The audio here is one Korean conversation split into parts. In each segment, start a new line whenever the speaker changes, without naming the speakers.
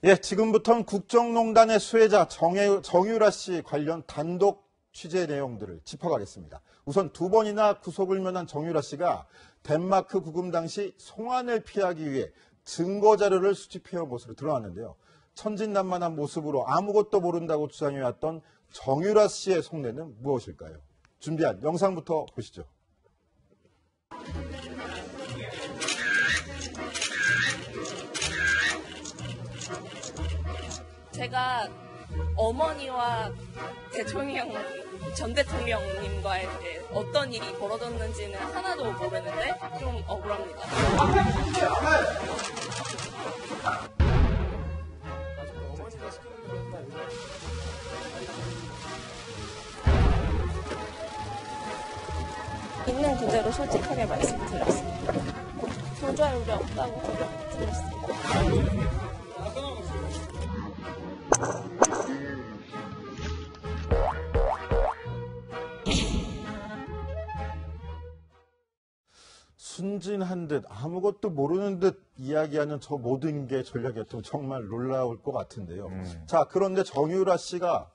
예, 지금부터는 국정농단의 수혜자 정유라 씨 관련 단독 취재 내용들을 짚어가겠습니다. 우선 두 번이나 구속을 면한 정유라 씨가 덴마크 구금 당시 송환을 피하기 위해 증거 자료를 수집해온 것으로 드러났는데요. 천진난만한 모습으로 아무것도 모른다고 주장해왔던 정유라 씨의 속내는 무엇일까요? 준비한 영상부터 보시죠.
제가 어머니와 전 대통령님과의 어떤 일이 벌어졌는지는 하나도 모르는데 좀 억울합니다. 있는 그대로 솔직하게 말씀드렸습니다. 도저히 우리 없다고 드렸습니다.
순진한 듯 아무것도 모르는 듯 이야기하는 저 모든 게 전략이었다면 정말 놀라울 것 같은데요. 자, 그런데 정유라 씨가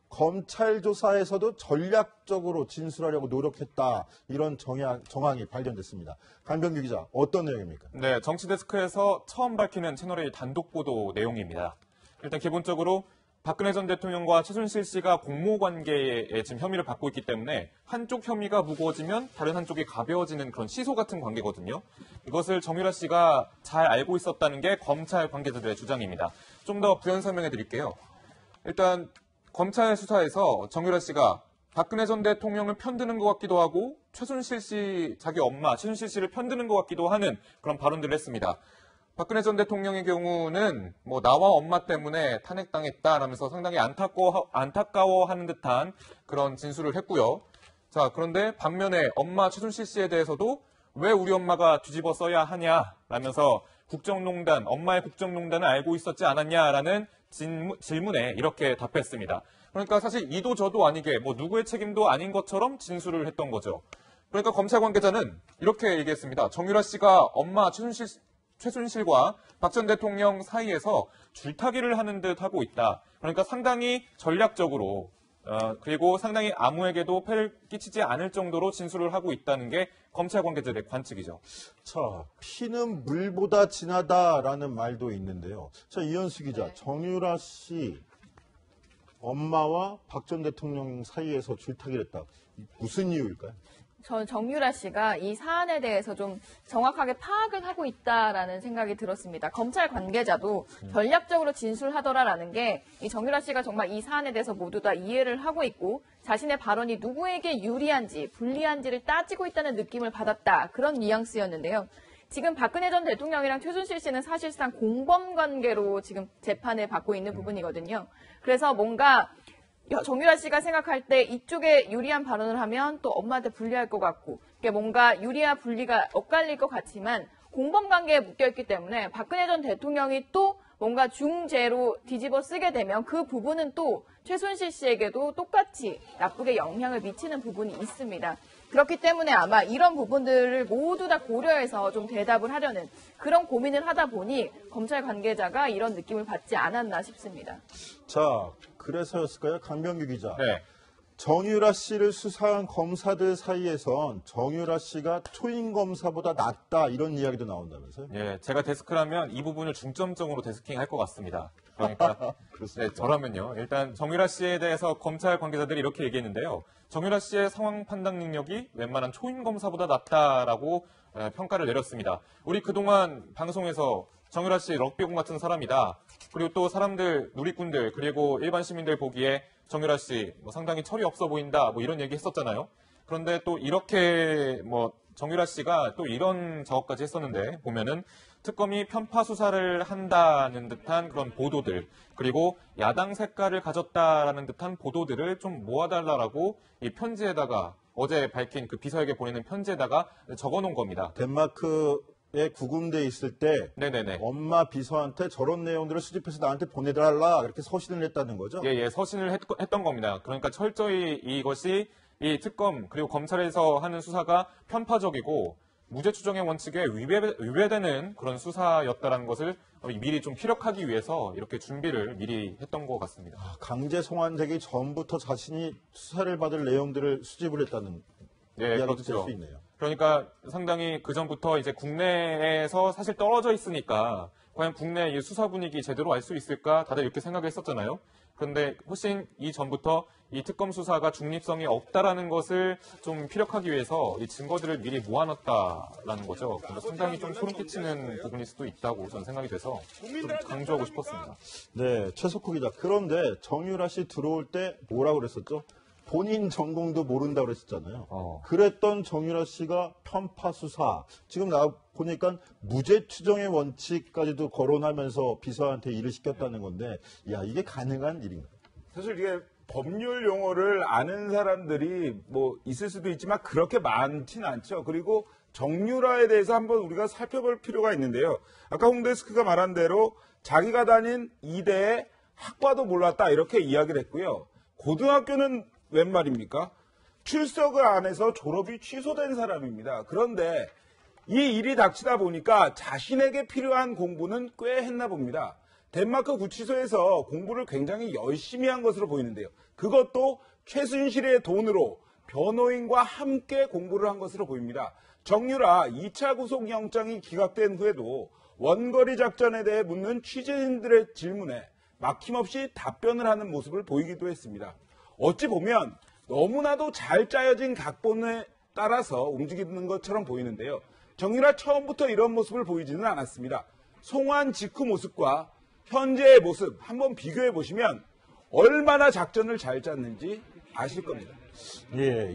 검찰 조사에서도 전략적으로 진술하려고 노력했다. 이런 정황이 발견됐습니다. 강병규 기자, 어떤 내용입니까?
네, 정치데스크에서 처음 밝히는 채널A 단독 보도 내용입니다. 일단 기본적으로 박근혜 전 대통령과 최순실 씨가 공모관계에 지금 혐의를 받고 있기 때문에 한쪽 혐의가 무거워지면 다른 한쪽이 가벼워지는 그런 시소 같은 관계거든요. 이것을 정유라 씨가 잘 알고 있었다는 게 검찰 관계자들의 주장입니다. 좀 더 부연 설명해 드릴게요. 일단 검찰 수사에서 정유라 씨가 박근혜 전 대통령을 편드는 것 같기도 하고 최순실 씨, 자기 엄마 최순실 씨를 편드는 것 같기도 하는 그런 발언들을 했습니다. 박근혜 전 대통령의 경우는 나와 엄마 때문에 탄핵당했다라면서 상당히 안타까워하는 듯한 그런 진술을 했고요. 자, 그런데 반면에 엄마 최순실 씨에 대해서도 왜 우리 엄마가 뒤집어 써야 하냐라면서 엄마의 국정농단을 알고 있었지 않았냐라는 질문에 이렇게 답했습니다. 그러니까 사실 이도 저도 아니게 누구의 책임도 아닌 것처럼 진술을 했던 거죠. 그러니까 검찰 관계자는 이렇게 얘기했습니다. 정유라 씨가 엄마 최순실과 박 전 대통령 사이에서 줄타기를 하는 듯 하고 있다. 그러니까 상당히 전략적으로 그리고 상당히 아무에게도 폐를 끼치지 않을 정도로 진술을 하고 있다는 게 검찰 관계자들의 관측이죠.
자, 피는 물보다 진하다라는 말도 있는데요. 자, 이현수 기자, 정유라 씨 엄마와 박 전 대통령 사이에서 줄타기를 했다. 무슨 이유일까요?
저는 정유라 씨가 이 사안에 대해서 좀 정확하게 파악을 하고 있다라는 생각이 들었습니다. 검찰 관계자도 전략적으로 진술하더라라는 게 이 정유라 씨가 정말 이 사안에 대해서 모두 다 이해를 하고 있고 자신의 발언이 누구에게 유리한지 불리한지를 따지고 있다는 느낌을 받았다. 그런 뉘앙스였는데요. 지금 박근혜 전 대통령이랑 최순실 씨는 사실상 공범 관계로 지금 재판을 받고 있는 부분이거든요. 그래서 뭔가 정유라 씨가 생각할 때 이쪽에 유리한 발언을 하면 또 엄마한테 불리할 것 같고 뭔가 유리와 불리가 엇갈릴 것 같지만 공범관계에 묶여있기 때문에 박근혜 전 대통령이 또 뭔가 중재로 뒤집어 쓰게 되면 그 부분은 또 최순실 씨에게도 똑같이 나쁘게 영향을 미치는 부분이 있습니다. 그렇기 때문에 아마 이런 부분들을 모두 다 고려해서 좀 대답을 하려는 그런 고민을 하다 보니 검찰 관계자가 이런 느낌을 받지 않았나 싶습니다.
자, 그래서였을까요? 강병규 기자.
네.
정유라 씨를 수사한 검사들 사이에선 정유라 씨가 초임 검사보다 낫다 이런 이야기도 나온다면서요?
예, 제가 데스크라면 이 부분을 중점적으로 데스킹할 것 같습니다. 그러니까 네, 저라면요. 일단 정유라 씨에 대해서 검찰 관계자들이 이렇게 얘기했는데요. 정유라 씨의 상황 판단 능력이 웬만한 초임 검사보다 낫다라고 평가를 내렸습니다. 우리 그동안 방송에서 정유라 씨 럭비공 같은 사람이다. 그리고 또 사람들, 누리꾼들, 그리고 일반 시민들 보기에 정유라 씨 상당히 철이 없어 보인다. 이런 얘기 했었잖아요. 그런데 또 이렇게 정유라 씨가 또 이런 작업까지 했었는데 보면은 특검이 편파 수사를 한다는 듯한 그런 보도들 그리고 야당 색깔을 가졌다라는 듯한 보도들을 좀 모아달라고 이 편지에다가 어제 밝힌 그 비서에게 보내는 편지에다가 적어놓은 겁니다.
덴마크에 구금돼 있을 때
네네네.
엄마 비서한테 저런 내용들을 수집해서 나한테 보내달라 이렇게 서신을 했다는 거죠?
예, 서신을 했던 겁니다. 그러니까 철저히 이것이 이 특검 그리고 검찰에서 하는 수사가 편파적이고 무죄 추정의 원칙에 위배되는 그런 수사였다라는 것을 미리 좀 피력하기 위해서 이렇게 준비를 미리 했던 것 같습니다.
강제 송환되기 전부터 자신이 수사를 받을 내용들을 수집을 했다는
네,
이야기도
그렇죠.
될 수 있네요.
그러니까 상당히 그 전부터 이제 국내에서 사실 떨어져 있으니까 과연 국내 이 수사 분위기 제대로 알 수 있을까 다들 이렇게 생각했었잖아요. 그런데 훨씬 이전부터 이 특검 수사가 중립성이 없다라는 것을 좀 피력하기 위해서 이 증거들을 미리 모아놨다라는 거죠. 상당히 좀 소름 끼치는 부분일 수도 있다고 저는 생각이 돼서 좀 강조하고 싶었습니다.
네, 최석호 기자. 그런데 정유라 씨 들어올 때 뭐라고 그랬었죠? 본인 전공도 모른다고 그랬었잖아요. 그랬던 정유라 씨가 편파 수사. 지금 나 보니까 무죄 추정의 원칙까지도 거론하면서 비서한테 일을 시켰다는 건데, 야, 이게 가능한 일인가요?
사실 이게 법률 용어를 아는 사람들이 뭐 있을 수도 있지만 그렇게 많지는 않죠. 그리고 정유라에 대해서 한번 우리가 살펴볼 필요가 있는데요. 아까 홍 데스크가 말한 대로 자기가 다닌 이대의 학과도 몰랐다 이렇게 이야기를 했고요. 고등학교는 웬 말입니까? 출석을 안 해서 졸업이 취소된 사람입니다. 그런데 이 일이 닥치다 보니까 자신에게 필요한 공부는 꽤 했나 봅니다. 덴마크 구치소에서 공부를 굉장히 열심히 한 것으로 보이는데요. 그것도 최순실의 돈으로 변호인과 함께 공부를 한 것으로 보입니다. 정유라 2차 구속영장이 기각된 후에도 원거리 작전에 대해 묻는 취재진들의 질문에 막힘없이 답변을 하는 모습을 보이기도 했습니다. 어찌 보면 너무나도 잘 짜여진 각본에 따라서 움직이는 것처럼 보이는데요. 정유라 처음부터 이런 모습을 보이지는 않았습니다. 송환 직후 모습과 현재의 모습 한번 비교해 보시면 얼마나 작전을 잘 짰는지 아실 겁니다.
예,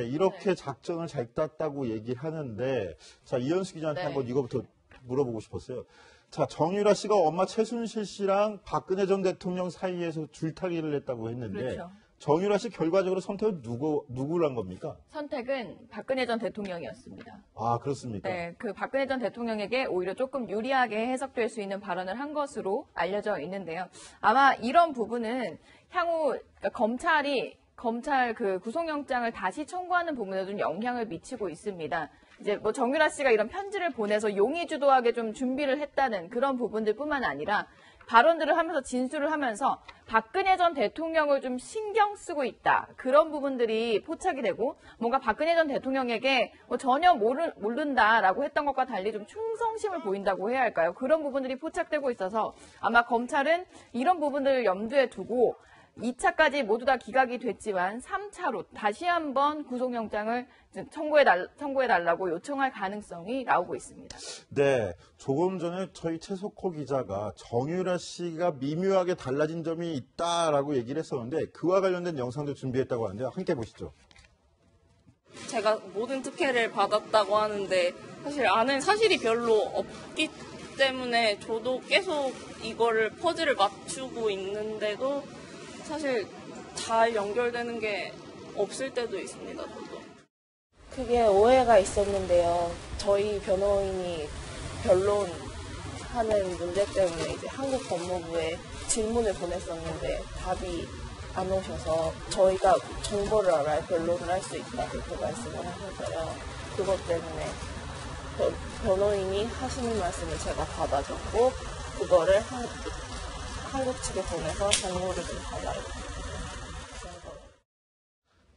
이렇게 작전을 잘 짰다고 얘기하는데, 자, 이현수 기자한테
네.
한번 이거부터 물어보고 싶었어요. 자, 정유라 씨가 엄마 최순실 씨랑 박근혜 전 대통령 사이에서 줄타기를 했다고 했는데,
그렇죠.
정유라 씨 결과적으로 선택은 누구를 한 겁니까?
선택은 박근혜 전 대통령이었습니다.
아, 그렇습니까?
네, 그 박근혜 전 대통령에게 오히려 조금 유리하게 해석될 수 있는 발언을 한 것으로 알려져 있는데요. 아마 이런 부분은 향후 그러니까 검찰 그 구속영장을 다시 청구하는 부분에도 좀 영향을 미치고 있습니다. 이제 뭐 정유라 씨가 이런 편지를 보내서 용의주도하게 좀 준비를 했다는 그런 부분들뿐만 아니라 발언들을 하면서 진술을 하면서 박근혜 전 대통령을 좀 신경 쓰고 있다. 그런 부분들이 포착이 되고 뭔가 박근혜 전 대통령에게 뭐 전혀 모른다라고 했던 것과 달리 좀 충성심을 보인다고 해야 할까요? 그런 부분들이 포착되고 있어서 아마 검찰은 이런 부분들을 염두에 두고 2차까지 모두 다 기각이 됐지만 3차로 다시 한번 구속영장을 청구해달라고 요청할 가능성이 나오고 있습니다.
네, 조금 전에 저희 최석호 기자가 정유라 씨가 미묘하게 달라진 점이 있다라고 얘기를 했었는데 그와 관련된 영상도 준비했다고 하는데요. 함께 보시죠.
제가 모든 특혜를 받았다고 하는데 사실 아는 사실이 별로 없기 때문에 저도 계속 이거를 퍼즐을 맞추고 있는데도 사실 잘 연결되는 게 없을 때도 있습니다. 저도. 그게 오해가 있었는데요. 저희 변호인이 변론하는 문제 때문에 이제 한국 법무부에 질문을 보냈었는데 답이 안 오셔서 저희가 정보를 알아야 변론을 할 수 있다 그렇게 말씀을 하셔서요. 그것 때문에 변호인이 하시는 말씀을 제가 받아줬고 그거를 한국 측에 보내서 정보를 좀 받아요.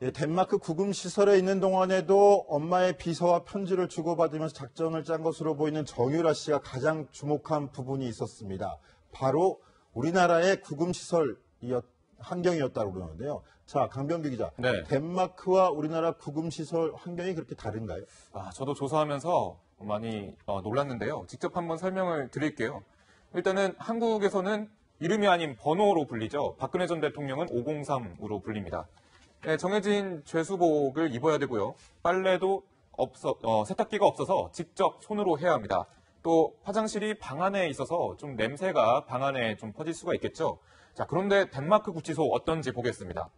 예, 덴마크 구금시설에 있는 동안에도 엄마의 비서와 편지를 주고받으면서 작전을 짠 것으로 보이는 정유라 씨가 가장 주목한 부분이 있었습니다. 바로 우리나라의 구금시설 환경이었다고 그러는데요. 자, 강병규 기자.
네.
덴마크와 우리나라 구금시설 환경이 그렇게 다른가요?
저도 조사하면서 많이 놀랐는데요. 직접 한번 설명을 드릴게요. 일단은 한국에서는 이름이 아닌 번호로 불리죠. 박근혜 전 대통령은 503으로 불립니다. 네, 정해진 죄수복을 입어야 되고요. 빨래도 세탁기가 없어서 직접 손으로 해야 합니다. 또 화장실이 방 안에 있어서 좀 냄새가 방 안에 좀 퍼질 수가 있겠죠. 자, 그런데 덴마크 구치소 어떤지 보겠습니다.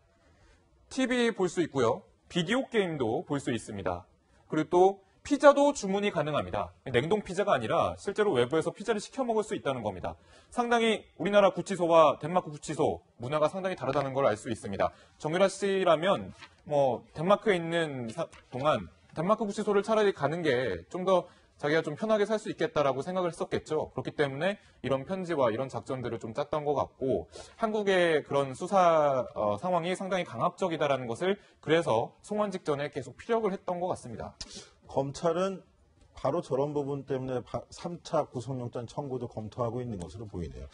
TV 볼 수 있고요. 비디오 게임도 볼 수 있습니다. 그리고 또 피자도 주문이 가능합니다. 냉동 피자가 아니라 실제로 외부에서 피자를 시켜 먹을 수 있다는 겁니다. 상당히 우리나라 구치소와 덴마크 구치소 문화가 상당히 다르다는 걸 알 수 있습니다. 정유라 씨라면 덴마크에 있는 동안 덴마크 구치소를 차라리 가는 게 좀 더 자기가 좀 편하게 살 수 있겠다라고 생각을 했었겠죠. 그렇기 때문에 이런 편지와 이런 작전들을 좀 짰던 것 같고 한국의 그런 수사 상황이 상당히 강압적이다라는 것을 그래서 송환 직전에 계속 피력을 했던 것 같습니다.
검찰은 바로 저런 부분 때문에 3차 구속영장 청구도 검토하고 있는 것으로 보이네요.